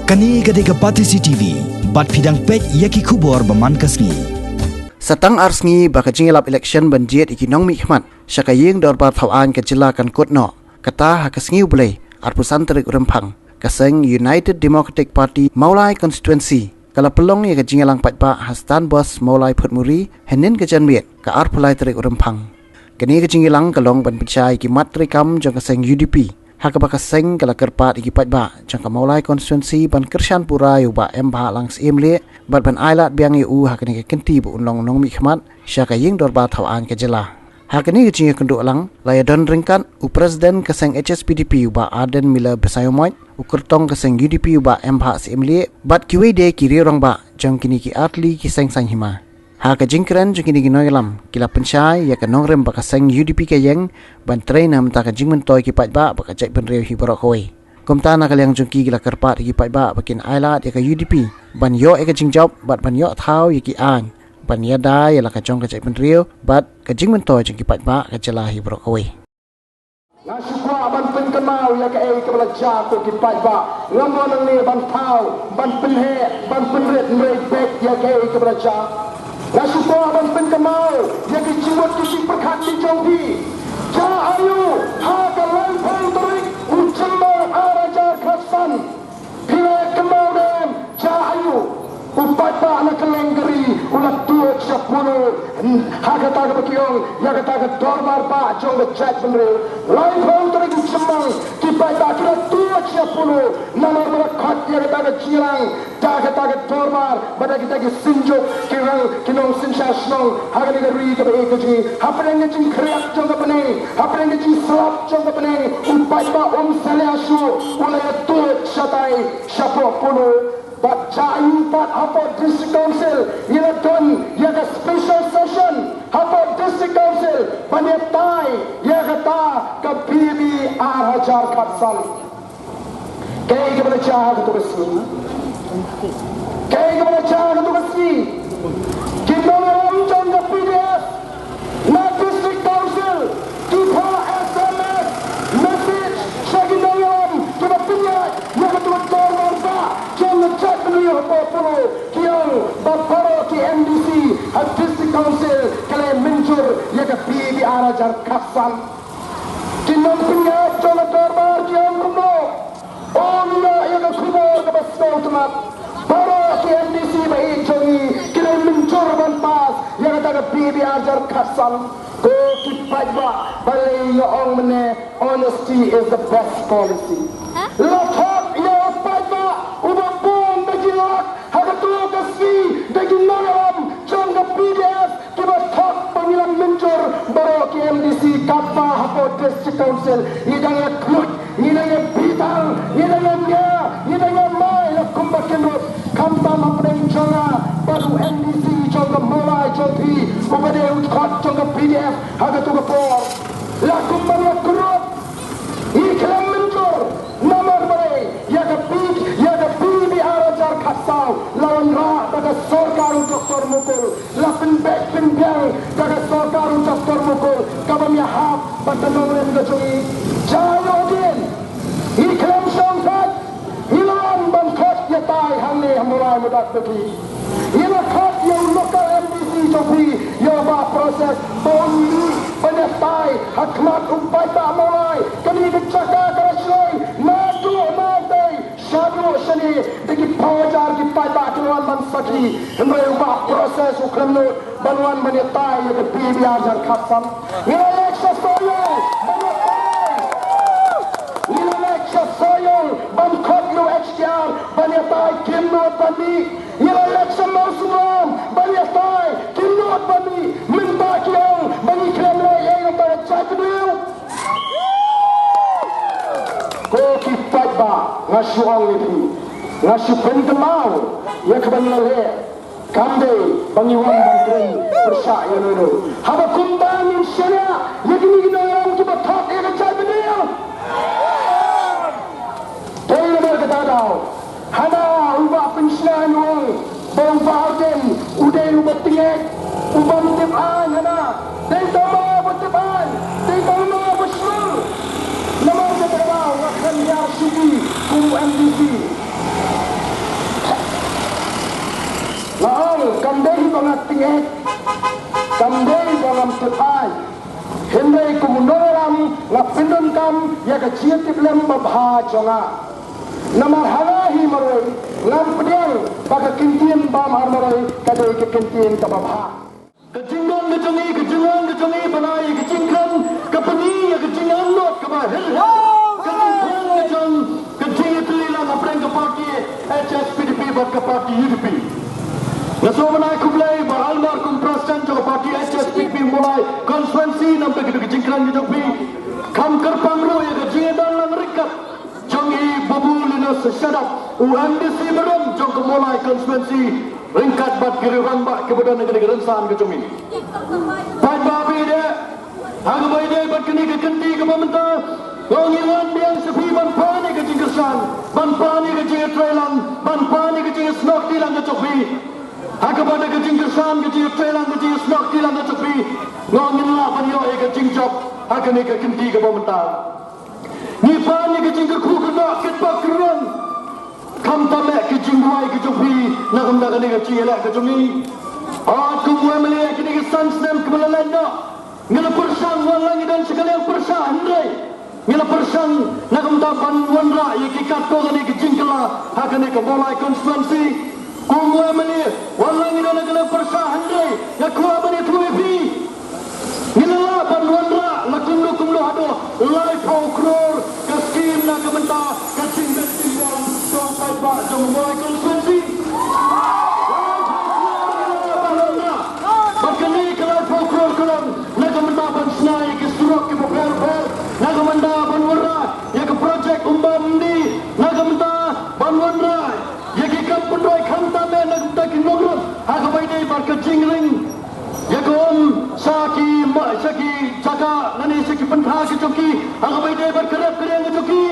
Kani gadega Pati CCTV, bat fidang pek yaki kubor baman kasngi. Satang arsngi baka jingilap election banjir ikinong mikmat, syakaying dorbar thawan ke jelakan kutno, kata hakasngi ublay, arpusan terik rempang, kaseng United Democratic Party Maulai Constituency, kala pelong ya ke jingilang patba hastan bos Maulai Putmuri, henin ke janmiet, ke arpulai terik rempang. Kini ke jingilang kalong ban pecai kimat rekam jong kaseng UDP, haka baka seng kala kerpat iki patba jangka Maulai Constituency ban kershan pura yu ba emba langs emle bat ban ailat biang yu haka ni kenti bu unlong nong mikmat syaka ying dorba thawan ke jela haka ni jinga kenduk lang laya don ringkat u presiden kaseng HSPDP yu ba Aden Mila Besayomoy u kertong kaseng UDP yu ba emba emle bat kiwe de kiri rong ba jang kini ki atli ki seng sang hima haka jingkran jang kini ginoilam kila pensyai ya kanong rem baka seng UDP ke yang ban trainer mta ka jingmen toy ki patba baka cek benreu hi borok koi komta na kalyang jungki gila kerpat ki patba bakin ailat ya ka UDP ban yo e ka jingjob bat ban yo thau ya ki an ban ya da ya la ka jong ka cek benreu bat ka jingmen toy jungki patba ka jela hi borok koi Nasukwa ban pen kemau ya ke ai ke belajar ko ki patba ngamon ni ban thau ban penhe ban penret mrei bek ya ke ai ke belajar Nasukwa ban pen kemau ya ke jiwat ki perkhat ki jongpi Ja ayu ha ka lai pang terik ucambang arajar khasan pila kemau dem ja ayu upata na kelenggeri ulat tuat sepuluh haka taga bakiong ya kata dormar ba jong chat benre lai pang terik ucambang kipata kira tuat sepuluh namar berakhat ya kata jirang taga dormar pada kita ki sinjuk kirang kinong sinsha snong haka ni ri ka ba ji hapren ni kriak jong ka peneng hapren ni slap jong ka peneng upata salyasu ulaya tuat satai sepuluh But Jayu Pat Hapot District Council, Yilaton, Yaga Special Session, Hapot District Council, Panyatai, Yagata, Kapibi, Arhajar Katsan. Kaya kepada jahat itu besi. Kaya kepada jahat itu besi. Kita melancong ke PDF, na District Council, kita SMS, message, saginayam, kita pinjat, Yagatua Dormorba, Jangan cek beliau apa-apa kiang baparo ki MDC District Council kalian mencur ya ke PB Arajar Kasan kinong pingat jangan terbar kiang kuno ona ya ke kuno ke basau temat baro ki MDC baik jongi kalian mencur bantas ya ke PB Arajar Kasan ko kipat ba balai yo ong mene honesty is the best policy laptop yo patba ubapon bajilak hagatu kasi daginam jangga PDF kiba thak pangilang mencur baro ki MDC kappa hapo district council idang klut idang bital idang mai lakumba kendut kamta mapeng janga baru MDC jangga mulai jopi ubade utkhat jangga PDF hagatu kapor lakumba klut iklam mencur nomor bare ya ke PB Arajar Kasau lawan ra daga sorkar Dr. Mukul lapen bek pinjang daga sorkar Dr. Mukul kabam ya hap patanon gajoi jalodin iklam songkat hilang bangkot ya tai hangne mulai mudat bagi ila khat yang lokal MDC jopi ya ba proses boni penetai hakmat umpai tak mulai kami dicaka kerasoi madu madai syadu seni degi pawajar ki pada tuan man saki hemai ubah proses ukramno banuan menetai ya PB Arajar Kasan ila leksa soyol ila leksa soyol bangkot yo HDR banetai kimno bani ila leksa mausulam banetai kimno bani minta kiong bani kremlo yang pada cakdil ko ki patba ngasu ong itu ngasu pentemau ya kebanle kamde bangiwan bantren persya ya nono haba kumbangin syria ya gini orang ki bathak ya cakdil Tolong berkata dah, hana ubah pensiun uang, bau bahagian, udah ubah tinggal, ubah mutipan hana, dan tambah mutipan, dan tambah bersyur, nama kita tahu akan dia suki kumu MDC. ke thai Hendai kumundoram na pindon kam ya ka chiatip lem babha chonga namar hanahi maroi ngam pedial baka kintin bam har maroi kadai ke kintin ka babha kejingan kejongi balai kejingkan kepeni ya kejingan lot ka ba hel kejingkan kejong kejing telila ngapreng ka parti HSPDP bat ka parti UDP Nasomanai kublai bahalmar kum prastan jo parti HSPP mulai konstituensi nam ke kejingkan ke jopi kam kerpangro ya kejing dan lang rikat jongi babulina sesadap UMDC berom jong ke mulai konstituensi ringkat bat kiriran bak kemudian negeri rensan ke jomi pai babi de hang bai de bat kini ke kenti ke pemerintah ngongilan yang sepi ban pani ke jingkesan ban pani ke jing trelang ban pani ke jing snok tilang ke jopi Hakabada kecing kesan kecing telang kecing snok tilang kecupi ngongin lah panyo kecing job hakane ke kenti ke pemerintah ni pani kecing ke ku kena ketpak keran kam tame kecing buai kecupi nak hendak kene kecing elak kecumi aku buai melihat kini ke sansnem ke melalenda ngela persang walangi dan sekalian persang hendai ngela persang nak hendak banwanra yikikat ko kene kecing kela hakane ke mulai konstituensi Kumwa mani, walang ina nagala persa handai, nakwa mani tuwepi. Ngilala banwanra, kumlo hado, life how crore, kaskim na kamenta, kasing yang sampai pak jom mulai konstituensi. Bakani ke life how crore kalam, nakamenta ban snai ke surok ke per, nakamenta banwanra, ya ke projek umbam di, nakamenta banwanra. Pendoi kanta me nak takin nogrot hakabai dei barka jingling yagom saki jaga nani saki pentha ki choki hakabai dei barka rap kereng choki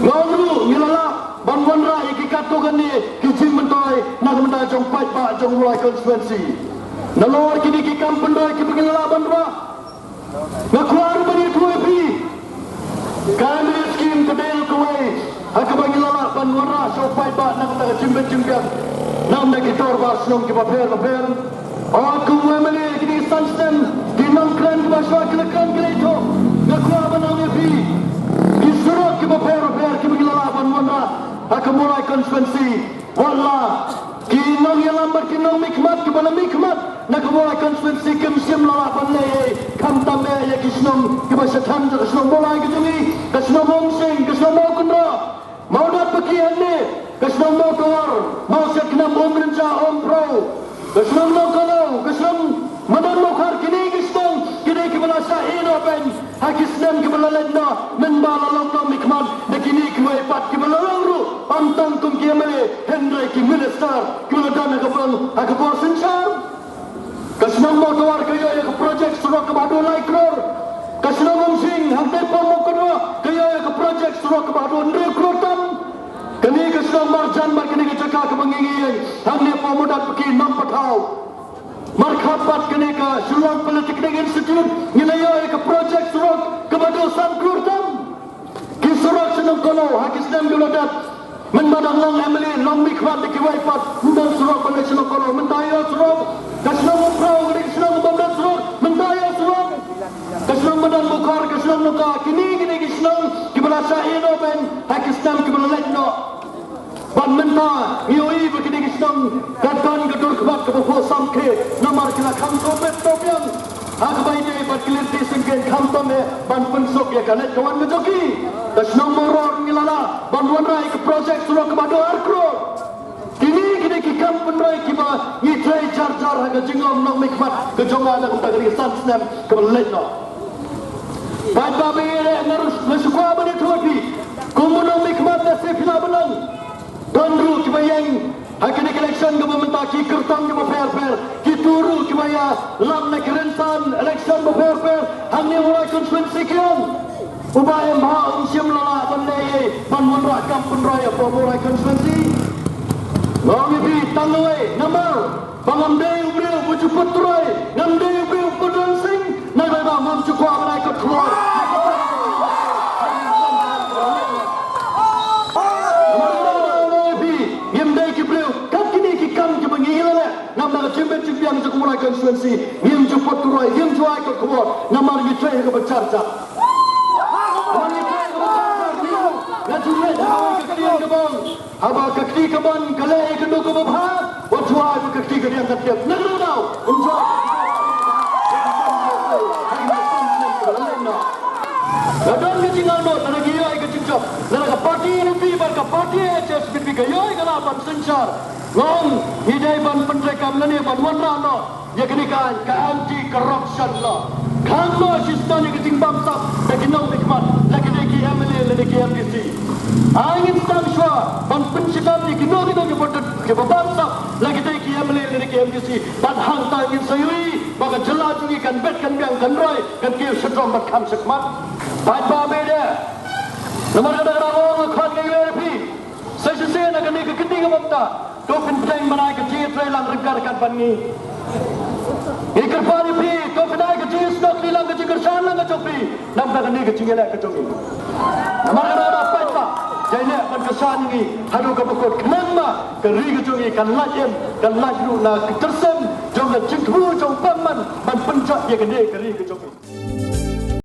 ngongru ngilala banwanra ikikat to gani ki jing mentoi nak menta jong pai ba jong mulai konstituensi nalor kini ki kam pendoi ki ngilala banwa ngakwar bani tuepi kami skim kedel kuai hakabai ngilala banwanra so pai ba nak ta jimbe nam nak kitor ba snom ki paper aku memeli kini sanstem di nangkran ba swa kelekan keleto ngakwa banang fi disurut ki paper ki ngilala banwanra aku mulai konstituensi walla kinong yalambar kinong mikmat ki bana mikmat nak mulai konstituensi kim sim lala banle kam tame ya kisnom ki ba satan kisnom mulai kijumi kisnom homsing kisnom kunra mau dat pakian ni kisnom motor mau seknam omrenca ompro kisnom lokalo kisnom madan lokar kini kisnom kini kibala sahino ben hakisnem kibala lenda men bala long mikmat dekini kwe pat kibala longru antang kum kiamale Henry ki minister kibala dana kabal hakapor senchar kisnom motor kayo ya projek surok kabado laikror kisnom homsing hantai pamokro kayo ya projek surok kabado ndre krotam kini kisnom marjan mar kini jaka ke mengingi hamne pemuda peki nam pathau markhapat kini ke Shillong Polytechnic Institute nilaya ke projek surok kabado san krotam ki surok senang kono hakisnem dulodat menbadang long emily long mikmat ki waipat ndang surok pada senang kono mentaya surok kisnom pro kini kisnom bomdat surok mentaya surok kisnom madan bukar kisnom nuka kini kisnom kibala sahino ben hakisnem kibala letno ban menta ioi begini kisnom kadkan gedur kebat kebuho samke namar kila kam kopet topian hakabai dei bat kilirti singken kam tome ban pensok ya kanet kawan ngejoki kisnom moror ngilala ban wanrai ke projek surok kebado arkro kini ki kam penrai kiba ni trai jar haga jingom nong mikmat ke jonga nak utagari sansnem kebeletno bai babi ngarus lesukwa bani thodi kumuno mikmat na sefila benang Tandru kibayang hakini election ke pemerintah ki kertang ke fair ki turu kibaya lam nak rentan election ke fair hanya mulai konstituensi kian ubah mha umsiam lala bandai banwanra kam penraya mulai konstituensi ngambi tangoi namar bangamdai ubreu bujuputrai ngamdai ubreu pudon sing nagai ba mam chukwa banai ko khoi nam nak jimbe yang mulai konstituensi ngim jupot kuroi ngim juai ko kuat namar ngitre ke bercarca namar ngitre ke bercarca ngajule dah ke klian ke bang haba ke kli ke ban kale ke do ke bha wa juai ke kli ke yang ketiap negru dau juai Gadon ke tinggal no tanah giyai ke cincap nara parti rupi bar ka parti HS bitbi gayai kala ban sensar ngong hidai ban pentrekam lani ban wanra no ya kenikan ka anti corruption no khangno sistem ke timbang sap dakinau nikmat lagi ki MLA lagi ki MDC angin tamshwa ban pencikam ni kino ke botot ke babamsa lagi ki MLA lagi ki MDC ban hang ta ingin sayui baga jela jungi kan bet kan biang kan roi kan ki sedrom bat kham sekmat ban ba beda nomor kada rawong khat ke URP saya nak ni ke keting bapta to penting banai ke ji trailang reggar kan ban ni ikar pani pri to penai ke ji stok lilang ke jigar san lang ke chopi nam ka ni ke jingela ke chopi nomor kada paita jadi ban kesan ni hadu ke pokok kenang ma ke ri ke jongi kan lajem kan laju na tersem jong na jinghu jong paman ban pencak ye ke ni ke ri ke chopi